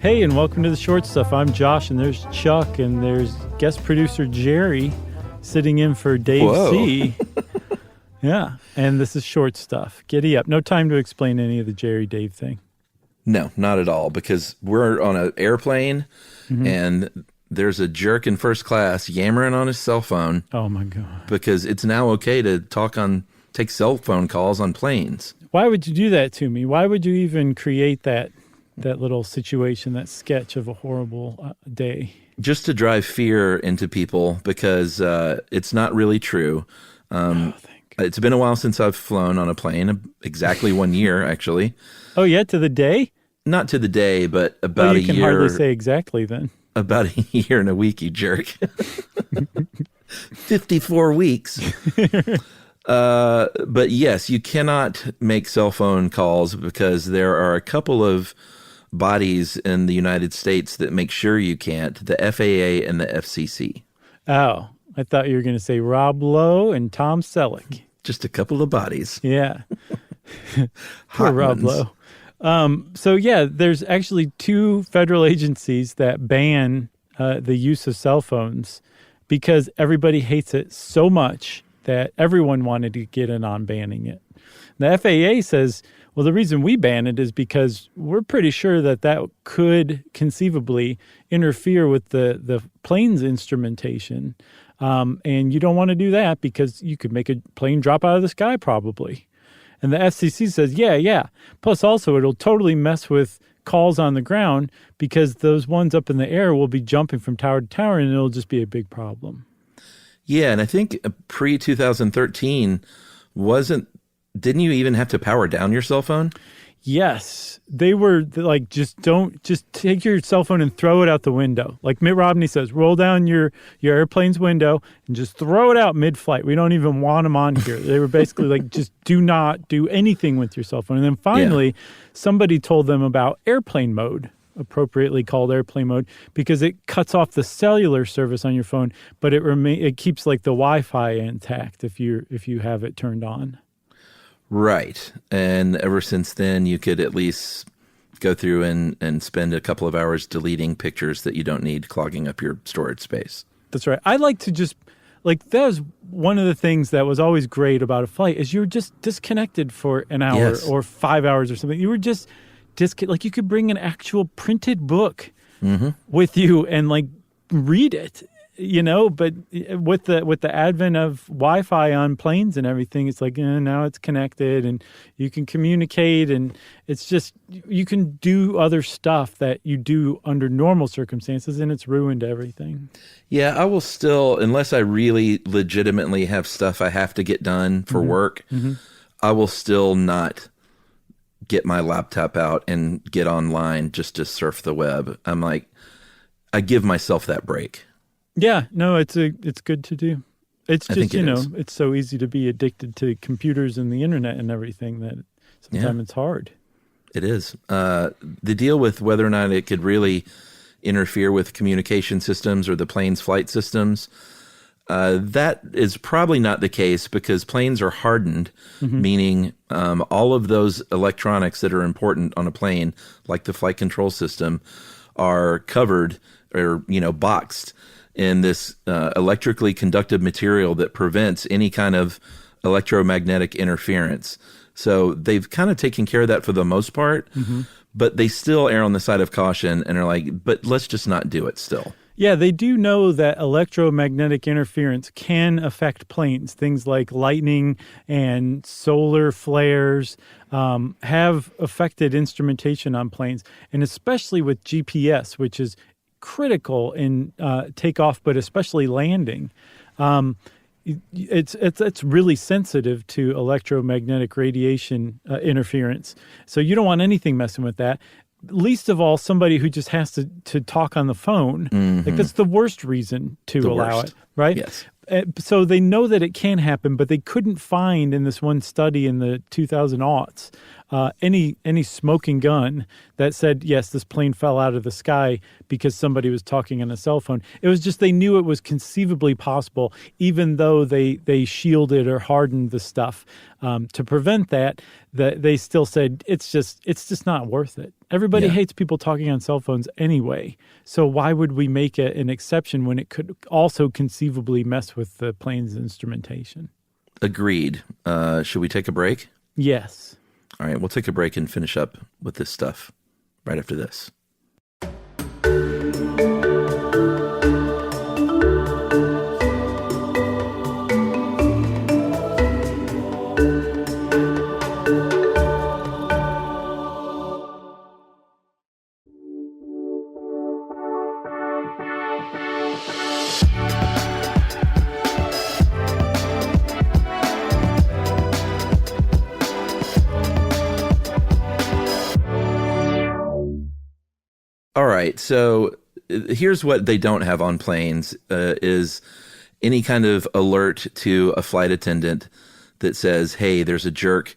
Hey, and welcome to the Short Stuff. I'm Josh, and there's Chuck, and there's guest producer Jerry sitting in for Dave Whoa. C. Yeah, and this is Short Stuff. Giddy up. No time to explain any of the Jerry Dave thing. No, not at all, because we're on an airplane, and there's a jerk in first class yammering on his cell phone. Oh, my God. Because it's now okay to take cell phone calls on planes. Why would you do that to me? Why would you even create that little situation, that sketch of a horrible day? Just to drive fear into people, because it's not really true. It's been a while since I've flown on a plane, exactly 1 year, actually. Oh, yeah, to the day? Not to the day, but about a year. You can hardly say exactly then. About a year and a week, you jerk. 54 weeks. But yes, you cannot make cell phone calls because there are a couple of bodies in the United States that make sure you can't, the FAA and the FCC. Oh, I thought you were going to say Rob Lowe and Tom Selleck. Just a couple of bodies. Yeah. Poor Rob Lowe. So, yeah, there's actually 2 federal agencies that ban the use of cell phones because everybody hates it so much that everyone wanted to get in on banning it. The FAA says, well, the reason we ban it is because we're pretty sure that could conceivably interfere with the plane's instrumentation. And you don't want to do that because you could make a plane drop out of the sky probably. And the FCC says, yeah. Plus also it'll totally mess with calls on the ground because those ones up in the air will be jumping from tower to tower and it'll just be a big problem. Yeah, and I think pre-2013 didn't you even have to power down your cell phone? Yes. They were like, just take your cell phone and throw it out the window. Like Mitt Romney says, roll down your airplane's window and just throw it out mid-flight. We don't even want them on here. They were basically like, just do not do anything with your cell phone. And then finally, somebody told them about airplane mode, appropriately called airplane mode, because it cuts off the cellular service on your phone, but it keeps like the Wi-Fi intact if you have it turned on. Right. And ever since then, you could at least go through and spend a couple of hours deleting pictures that you don't need, clogging up your storage space. That's right. I like to just, that was one of the things that was always great about a flight is you were just disconnected for an hour or 5 hours or something. You were just like you could bring an actual printed book with you and read it. But with the advent of Wi-Fi on planes and everything, it's like now it's connected and you can communicate and it's just you can do other stuff that you do under normal circumstances and it's ruined everything. Yeah, I will still, unless I really legitimately have stuff I have to get done for work, I will still not get my laptop out and get online just to surf the web. I'm like, I give myself that break. Yeah, no, it's good to do. It's just, it's so easy to be addicted to computers and the internet and everything that sometimes it's hard. It is. The deal with whether or not it could really interfere with communication systems or the plane's flight systems, that is probably not the case because planes are hardened, meaning all of those electronics that are important on a plane, like the flight control system, are covered or, boxed in this electrically conductive material that prevents any kind of electromagnetic interference. So they've kind of taken care of that for the most part, but they still err on the side of caution and are like, but let's just not do it still. Yeah, they do know that electromagnetic interference can affect planes. Things like lightning and solar flares have affected instrumentation on planes, and especially with GPS, which is critical in takeoff, but especially landing. It's really sensitive to electromagnetic radiation interference. So you don't want anything messing with that. Least of all, somebody who just has to talk on the phone. Like that's the worst reason to allow it, right? Yes. So they know that it can happen, but they couldn't find in this one study in the 2000s any smoking gun that said, yes, this plane fell out of the sky because somebody was talking on a cell phone. It was just they knew it was conceivably possible, even though they shielded or hardened the stuff to prevent that. That they still said it's just not worth it. Everybody hates people talking on cell phones anyway. So why would we make an exception when it could also conceivably mess with the plane's instrumentation? Agreed. Should we take a break? Yes. All right, we'll take a break and finish up with this stuff right after this. All right, so here's what they don't have on planes is any kind of alert to a flight attendant that says, hey, there's a jerk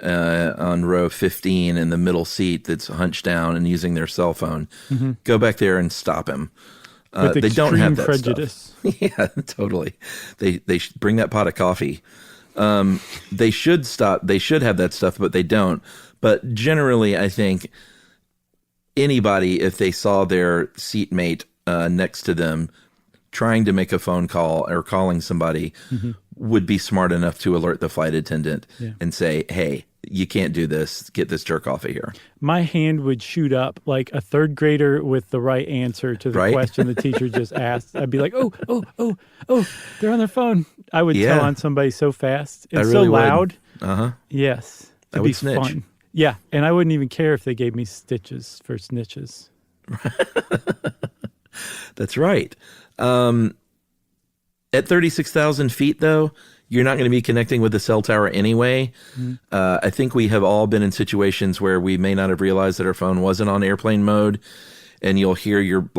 on row 15 in the middle seat that's hunched down and using their cell phone. Mm-hmm. Go back there and stop him. They don't have that prejudice. Stuff. Yeah, totally. They bring that pot of coffee. They should stop. They should have that stuff, but they don't. But generally, I think anybody, if they saw their seatmate next to them trying to make a phone call or calling somebody, would be smart enough to alert the flight attendant and say, hey, you can't do this. Get this jerk off of here. My hand would shoot up like a third grader with the right answer to the question the teacher just asked. I'd be like, oh, they're on their phone. I would tell on somebody so fast. It's really so loud. Uh-huh. Yes. It'd be snitch. Fun. Yeah, and I wouldn't even care if they gave me stitches for snitches. That's right. At 36,000 feet, though, you're not going to be connecting with the cell tower anyway. Mm-hmm. I think we have all been in situations where we may not have realized that our phone wasn't on airplane mode, and you'll hear your,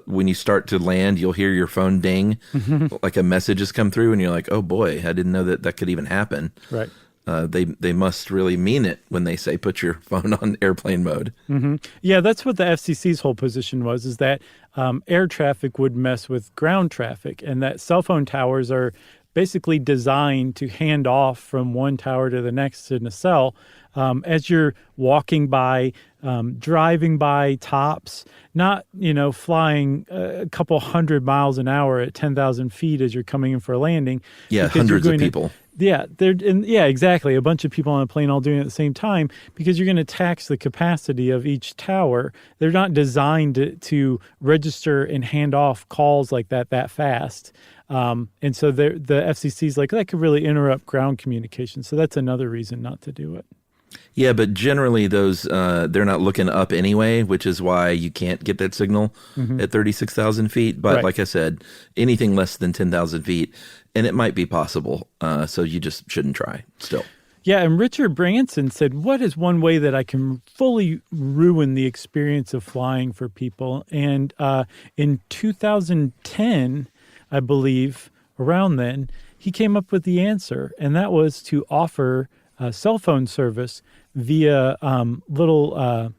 when you start to land, you'll hear your phone ding, like a message has come through, and you're like, oh boy, I didn't know that could even happen. Right. They must really mean it when they say put your phone on airplane mode. Mm-hmm. Yeah, that's what the FCC's whole position was, is that air traffic would mess with ground traffic, and that cell phone towers are basically designed to hand off from one tower to the next in a cell as you're walking by, driving by tops, not, flying a couple 100 miles an hour at 10,000 feet as you're coming in for a landing. Yeah, hundreds of people. Exactly. A bunch of people on a plane all doing it at the same time, because you're going to tax the capacity of each tower. They're not designed to register and hand off calls like that fast. And so the FCC's like, that could really interrupt ground communication. So that's another reason not to do it. Yeah, but generally those they're not looking up anyway, which is why you can't get that signal at 36,000 feet. But like I said, anything less than 10,000 feet, and it might be possible. So you just shouldn't try still. Yeah, and Richard Branson said, what is one way that I can fully ruin the experience of flying for people? And in 2010, I believe, around then, he came up with the answer, and that was to offer cell phone service via little,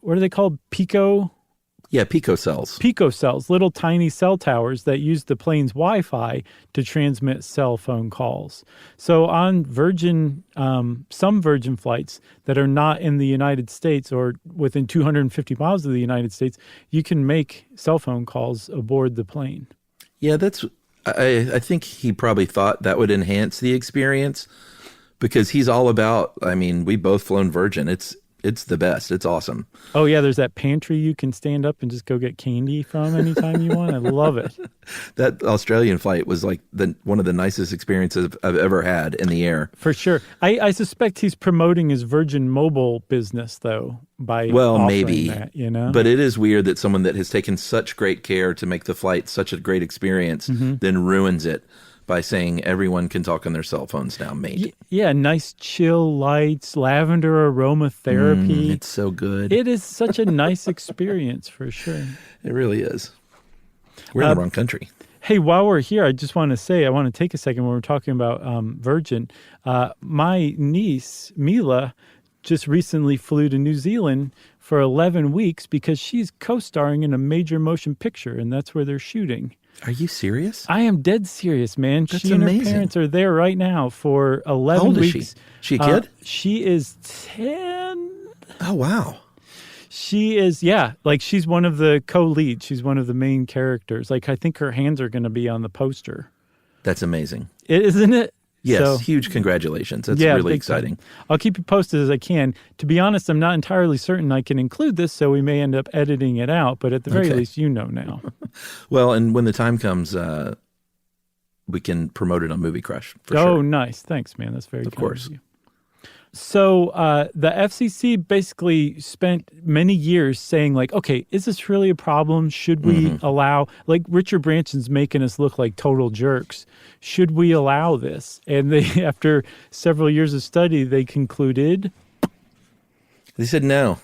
what are they called? Pico? Yeah, Pico cells. Pico cells, little tiny cell towers that use the plane's Wi-Fi to transmit cell phone calls. So on some Virgin flights that are not in the United States or within 250 miles of the United States, you can make cell phone calls aboard the plane. Yeah, I think he probably thought that would enhance the experience, because he's all about, we both flown Virgin. It's the best. It's awesome. Oh, yeah, there's that pantry you can stand up and just go get candy from anytime you want. I love it. That Australian flight was like one of the nicest experiences I've ever had in the air. For sure. I suspect he's promoting his Virgin Mobile business, though, by maybe that, But it is weird that someone that has taken such great care to make the flight such a great experience then ruins it by saying everyone can talk on their cell phones now, mate. Yeah, nice chill lights, lavender aromatherapy. It's so good. It is such a nice experience, for sure. It really is. We're in the wrong country. Hey, while we're here, I just want to say, I want to take a second when we're talking about Virgin. My niece, Mila, just recently flew to New Zealand for 11 weeks because she's co-starring in a major motion picture, and that's where they're shooting. Are you serious? I am dead serious, man. That's amazing. And her parents are there right now for 11 weeks. How old is she? She a kid? She is 10. Oh, wow. She is, like she's one of the co-leads. She's one of the main characters. Like I think her hands are going to be on the poster. That's amazing. Isn't it? Yes, so, huge congratulations. That's really exciting. I'll keep you posted as I can. To be honest, I'm not entirely certain I can include this, so we may end up editing it out, but at the very least, you know now. Well, and when the time comes, we can promote it on Movie Crush, for sure. Oh, nice. Thanks, man. That's very Of course. Of you. So the FCC basically spent many years saying, like, okay, is this really a problem? Should we allow, like, Richard Branson's making us look like total jerks. Should we allow this? And they, after several years of study, they concluded. They said no.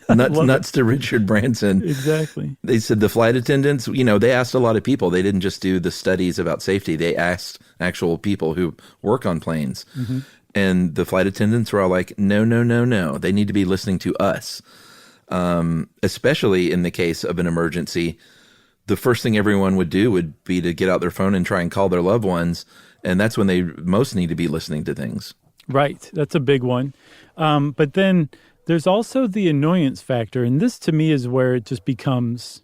Nuts to Richard Branson. Exactly. They said the flight attendants, they asked a lot of people. They didn't just do the studies about safety. They asked actual people who work on planes. Mm-hmm. And the flight attendants were all like, no. They need to be listening to us. Especially in the case of an emergency, the first thing everyone would do would be to get out their phone and try and call their loved ones. And that's when they most need to be listening to things. Right. That's a big one. But then there's also the annoyance factor. And this to me is where it just becomes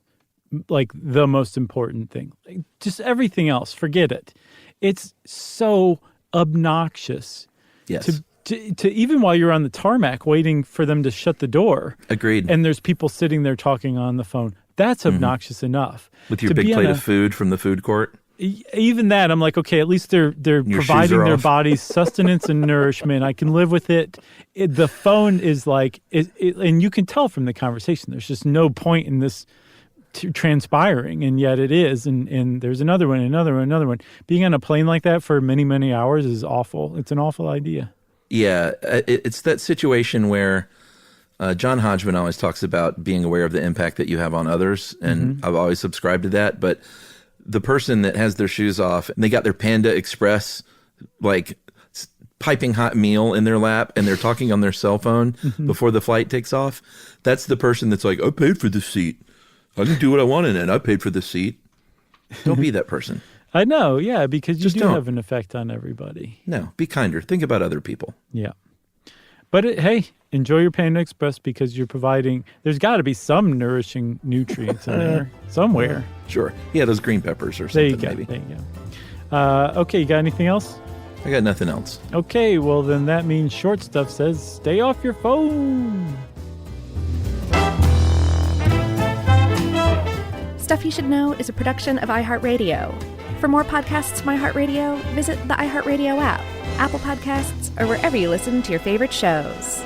like the most important thing. Like, just everything else, forget it. It's so obnoxious. Yes. To even while you're on the tarmac waiting for them to shut the door. Agreed. And there's people sitting there talking on the phone. That's obnoxious enough. With your big plate of food from the food court? Even that, I'm like, okay, at least they're providing their bodies sustenance and nourishment. I can live with it. The phone is like, and you can tell from the conversation, there's just no point in this transpiring, and yet it is. And there's another one. Being on a plane like that for many, many hours is awful. It's an awful idea. Yeah, it's that situation where John Hodgman always talks about being aware of the impact that you have on others, and I've always subscribed to that. But the person that has their shoes off and they got their Panda Express, like, piping hot meal in their lap, and they're talking on their cell phone before the flight takes off, that's the person that's like, I paid for the seat. I can do what I want in it. I paid for the seat. Don't be that person. I know, yeah, because you don't have an effect on everybody. No, be kinder. Think about other people. Yeah. But hey, enjoy your Panda Express because you're providing, there's got to be some nourishing nutrients in there somewhere. Sure. Yeah, those green peppers or something, maybe. There you go. Okay, you got anything else? I got nothing else. Okay, well then that means Short Stuff says stay off your phone. Stuff You Should Know is a production of iHeartRadio. For more podcasts from iHeartRadio, visit the iHeartRadio app, Apple Podcasts, or wherever you listen to your favorite shows.